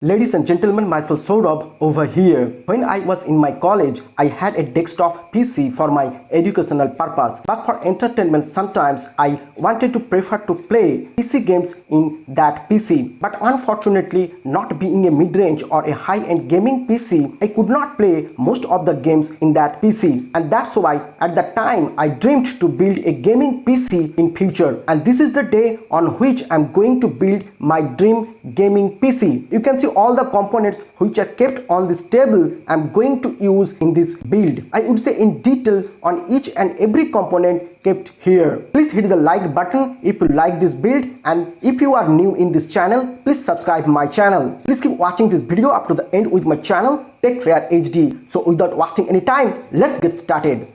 Ladies and gentlemen, myself Saurabh over here. When I was in my college, I had a desktop PC for my educational purpose. But for entertainment, sometimes I wanted to prefer to play PC games in that PC. But unfortunately, not being a mid-range or a high-end gaming PC, I could not play most of the games in that PC. And that's why at that time, I dreamed to build a gaming PC in future. And this is the day on which I'm going to build my dream gaming PC. You can see all the components which are kept on this table I'm going to use in this build. I would say in detail on each and every component kept here. Please hit the like button if you like this build, and if you are new in this channel, please subscribe my channel. Please keep watching this video up to the end with my channel TechFair HD. So without wasting any time, let's get started.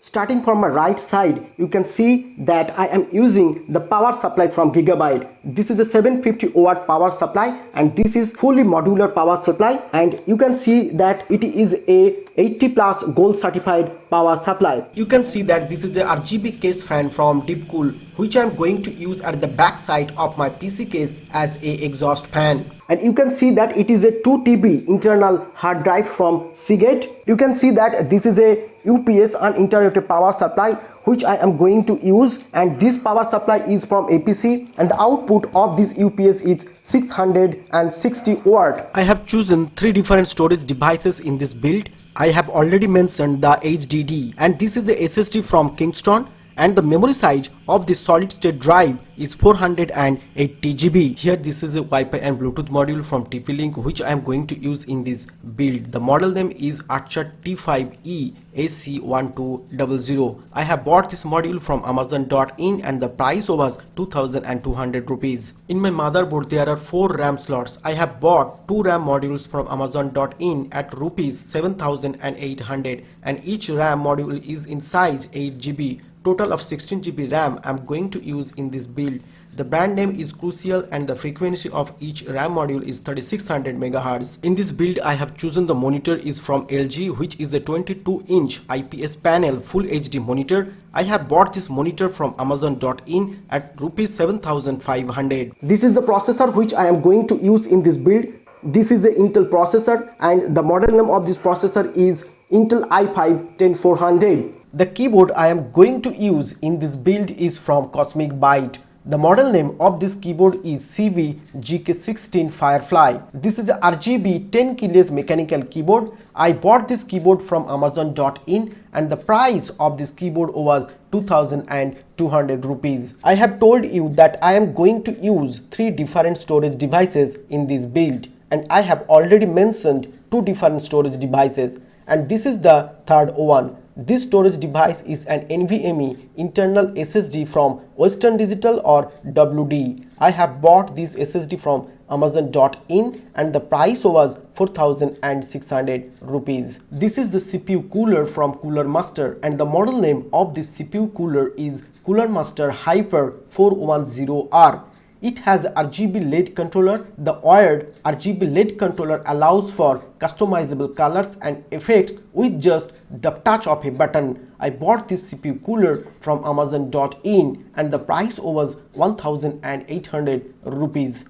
Starting from my right side, you can see that I am using the power supply from Gigabyte. This is a 750 watt power supply, and this is fully modular power supply, and you can see that it is a 80 plus gold certified power supply. You can see that this is a RGB case fan from Deepcool, which I am going to use at the back side of my PC case as a exhaust fan. And you can see that it is a 2 TB internal hard drive from Seagate. You can see that this is a UPS uninterrupted power supply which I am going to use, and this power supply is from APC, and the output of this UPS is 660 watt. I have chosen 3 different storage devices in this build. I have already mentioned the HDD, and this is the SSD from Kingston, and the memory size of this solid state drive is 480 GB. Here this is a Wi-Fi and Bluetooth module from TP-Link which I am going to use in this build. The model name is Archer T5E AC1200. I have bought this module from Amazon.in and the price was 2200 rupees. In my motherboard there are 4 RAM slots. I have bought 2 RAM modules from Amazon.in at rupees 7800, and each RAM module is in size 8 GB. Total of 16 GB RAM I'm going to use in this build. The brand name is Crucial and the frequency of each RAM module is 3600 MHz. In this build I have chosen the monitor is from LG, which is a 22-inch IPS panel full HD monitor. I have bought this monitor from Amazon.in at rupees 7500. This is the processor which I am going to use in this build. This is the Intel processor, and the model name of this processor is Intel i5-10400. The keyboard I am going to use in this build is from Cosmic Byte. The model name of this keyboard is CV-GK16 Firefly. This is a RGB 10 keyless mechanical keyboard. I bought this keyboard from Amazon.in and the price of this keyboard was 2200 rupees. I have told you that I am going to use 3 different storage devices in this build, and I have already mentioned 2 different storage devices, and this is the third one. This storage device is an NVMe internal SSD from Western Digital or WD. I have bought this SSD from Amazon.in and the price was 4600 rupees. This is the CPU cooler from Cooler Master, and the model name of this CPU cooler is Cooler Master Hyper 410R. It has RGB LED controller. The wired RGB LED controller allows for customizable colors and effects with just the touch of a button. I bought this CPU cooler from Amazon.in and the price was 1800 rupees.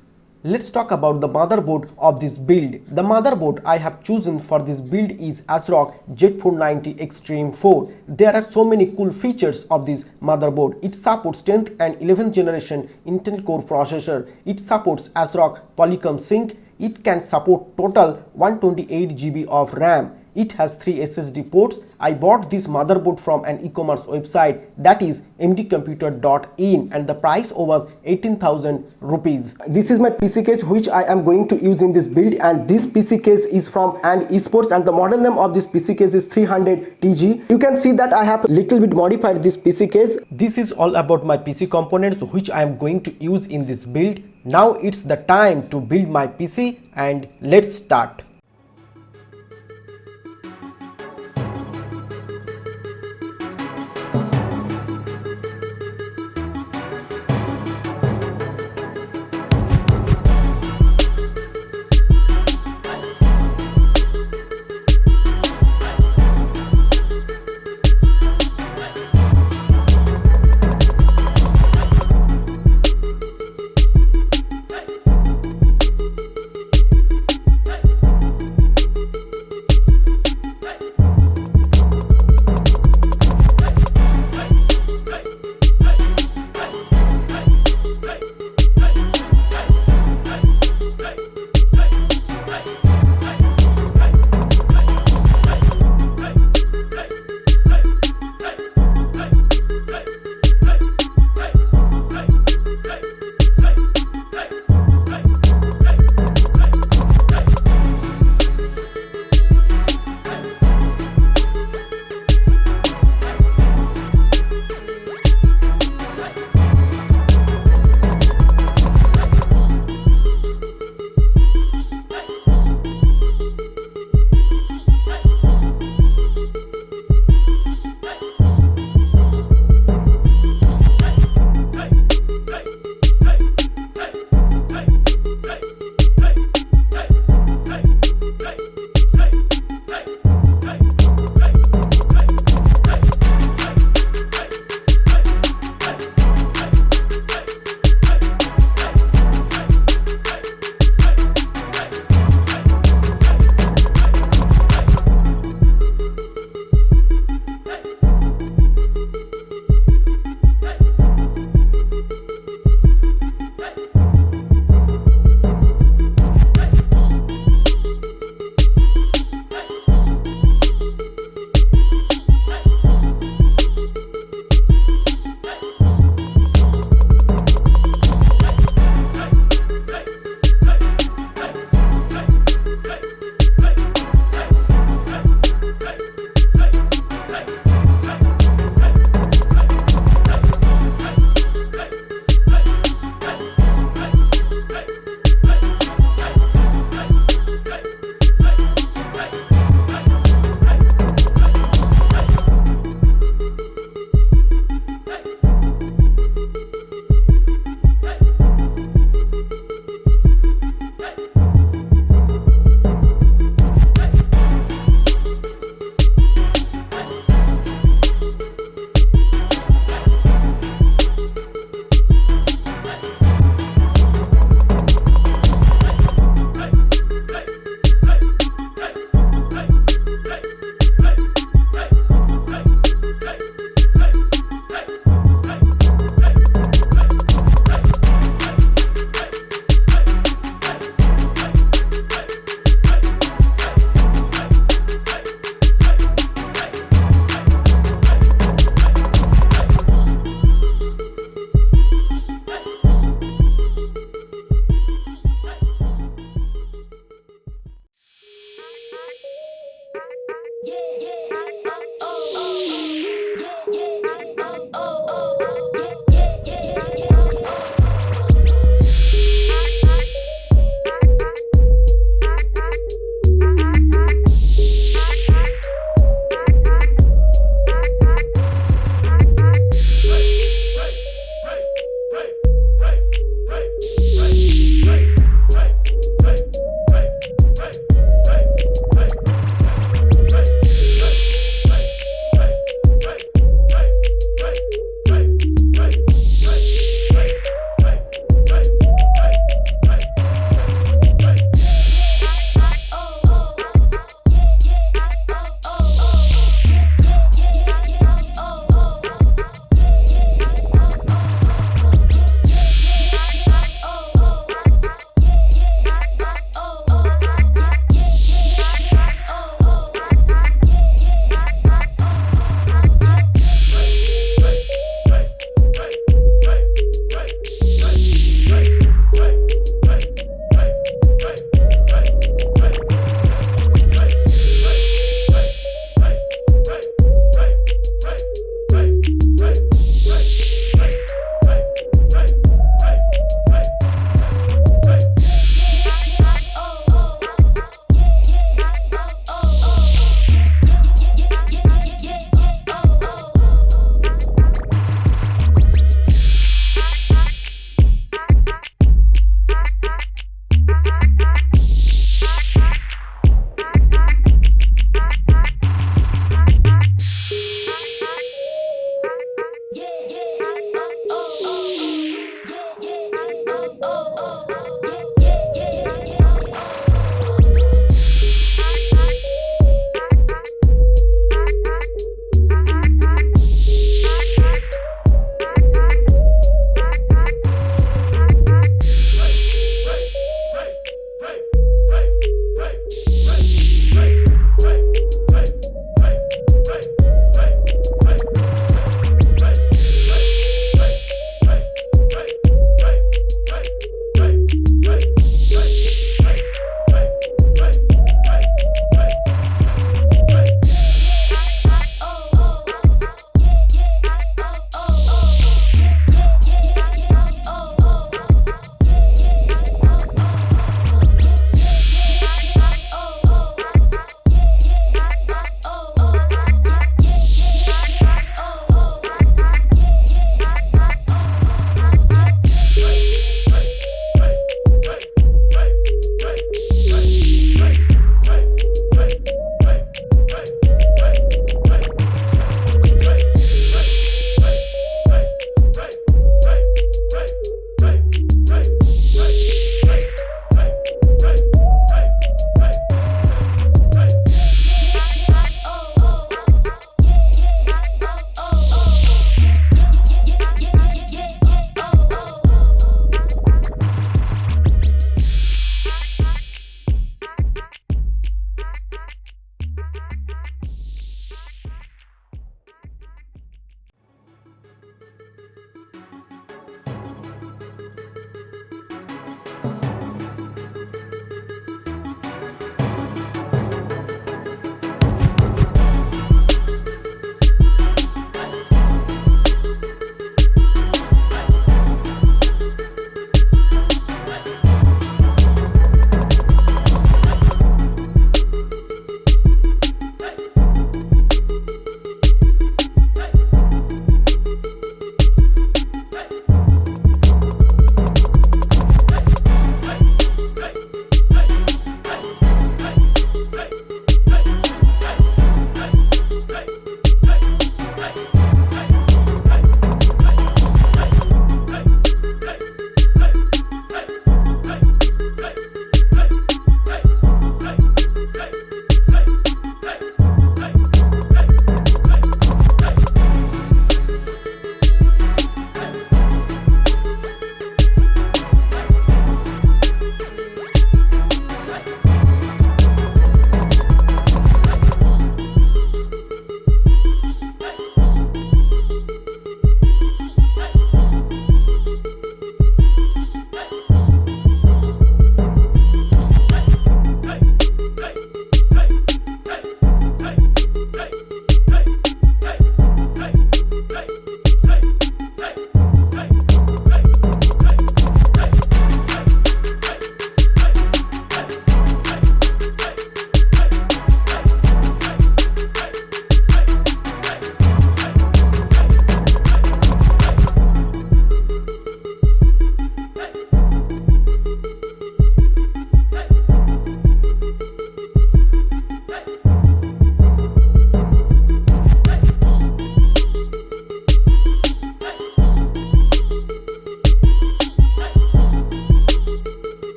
Let's talk about the motherboard of this build. The motherboard I have chosen for this build is ASRock Z490 Extreme 4. There are so many cool features of this motherboard. It supports 10th and 11th generation Intel Core processor. It supports ASRock Polycom Sync. It can support total 128 GB of RAM. It has 3 SSD ports. I bought this motherboard from an e-commerce website, that is mdcomputer.in, and the price was 18,000 rupees. This is my PC case which I am going to use in this build, and this PC case is from an esports, and the model name of this PC case is 300TG. You can see that I have little bit modified this PC case. This is all about my PC components which I am going to use in this build. Now it's the time to build my PC, and let's start.